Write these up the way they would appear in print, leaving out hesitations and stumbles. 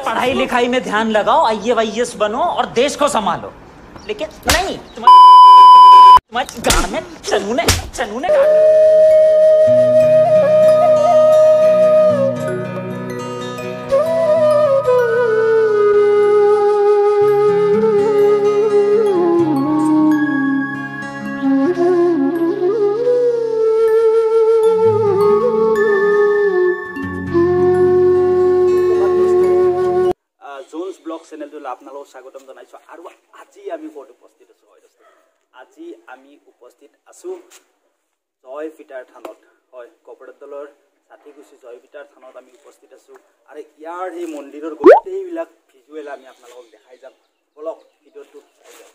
पढ़ाई लिखाई में ध्यान लगाओ, IAS बनो और देश को संभालो, लेकिन नहीं तुम्हारे गांड में चनूने जोन्स ब्लॉग चैनल आपनालोक स्वागतम जानाइছো আৰু আজি আমি ক'ত উপস্থিত আছো হয় দোস্ত আজি আমি উপস্থিত আছো জয় পিটাৰ থানত হয় কপৰদলৰ সাথীগুছি জয় পিটাৰ থানত আমি উপস্থিত আছো আৰু ইয়াৰ এই মন্দিৰৰ গোটেইবিলাক ভিজুৱেল আমি আপোনালোকক দেখাই যাম বলক ভিডিওটো চাই যাওক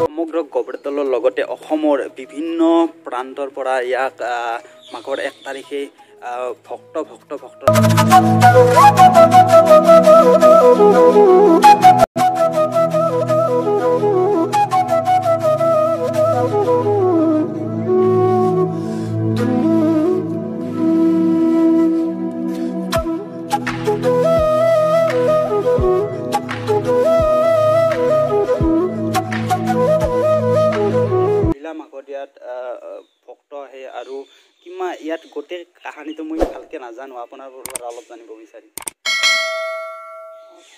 সমগ্ৰ কপৰদলৰ লগতে অসমৰ বিভিন্ন প্ৰান্তৰ পৰা ইয়াক মাঘৰ 1 তাৰিখে ভক্ত ভক্ত আহে আৰু কিমা ইয়াত গোটেই কাহিনীটো মই ভালকে নাজানো আপোনাৰ পৰা অলপ জানিব বিচাৰি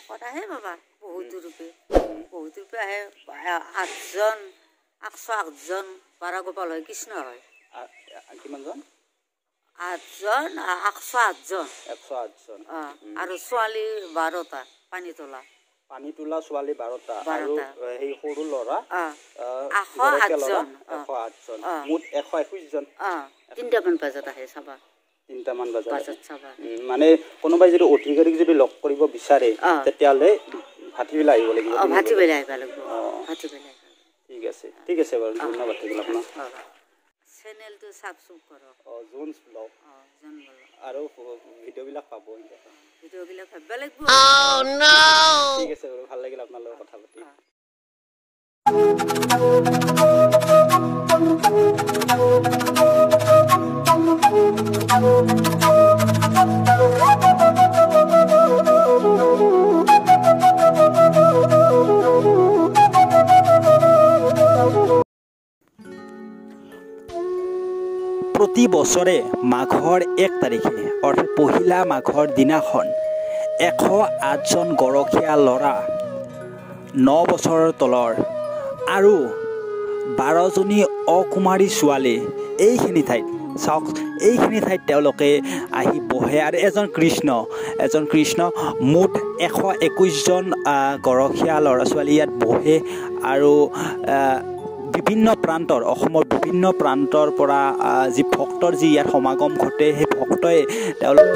কথাহে বাবা বহুত ৰূপে আহে 8জন 108জন বাৰগোপাল হয় কৃষ্ণ হয় কিমানজন 8জন 108জন আৰু ছোৱালী 12টা পানী তোলা ছোৱালী 12টা আৰু এই সৰু ল'ৰা 108জন মুঠ 121 জন 3টামান বজাত আহে চাবা 3টামান বজাত চাবা মানে কোনোবাই যদি অধিকাৰীক যদি লগ কৰিব বিচাৰে তেতিয়ালে ভাটিবেলা আহিব লাগিব ভাটিবেলা আহিব লাগিব ঠিক আছে বাৰু ধন্যবাদ থাকিল আপোনাক চেনেলটো সাবস্ক্ৰাইব কৰক জোনস ব্লগ আৰু ভিডিওবিলাক পাব ভিডিওবিলাক ভাবিব লাগিব ঠিক আছে বাৰু ভাল লাগিল আপোনাৰ লগত কথা পাতি প্ৰতি বছৰে মাঘৰ 1 তাৰিখে অৰ্থাৎ পহিলা মাঘৰ দিনাখন 108জন গৰখীয়া ল'ৰা 9 বছৰৰ তলৰ আৰু 12জনী অকুমাৰী ছোৱালী এইখিনি ঠাইত তেওঁলোকে আহি বহে আৰু এজন কৃষ্ণ মুঠ 121জন গৰখীয়া ল'ৰা ছোৱালী ইয়াত বহে আৰু বিভিন্ন প্ৰান্তৰ অসমৰ বিভিন্ন প্ৰান্তৰ পৰা যি ভক্তৰ যি ইয়াৰ সমাগম ঘটে সেই ভক্তই তেওঁলোক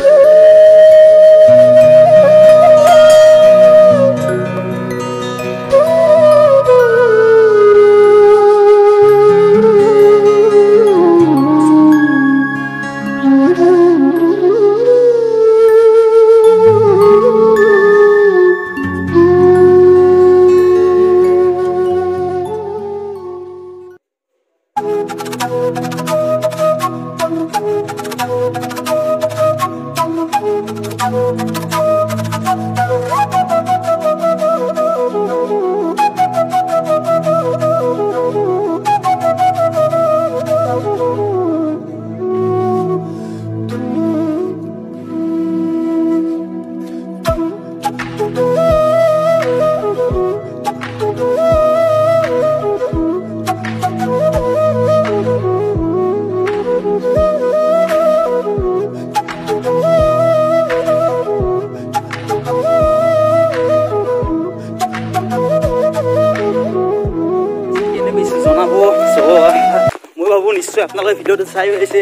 নিশ্চয় আপোনালোকে ভিডিঅ'টো চাই আহিছে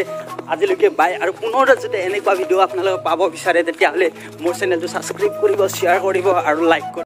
আজিলৈকে বাই আৰু পুনৰ যদি এনেকুৱা ভিডিঅ' আপোনালোকে পাব বিচাৰে তেতিয়াহ'লে মোৰ চেনেলটো ছাবস্ক্ৰাইব কৰিব শ্বেয়াৰ কৰিব আৰু লাইক কৰিব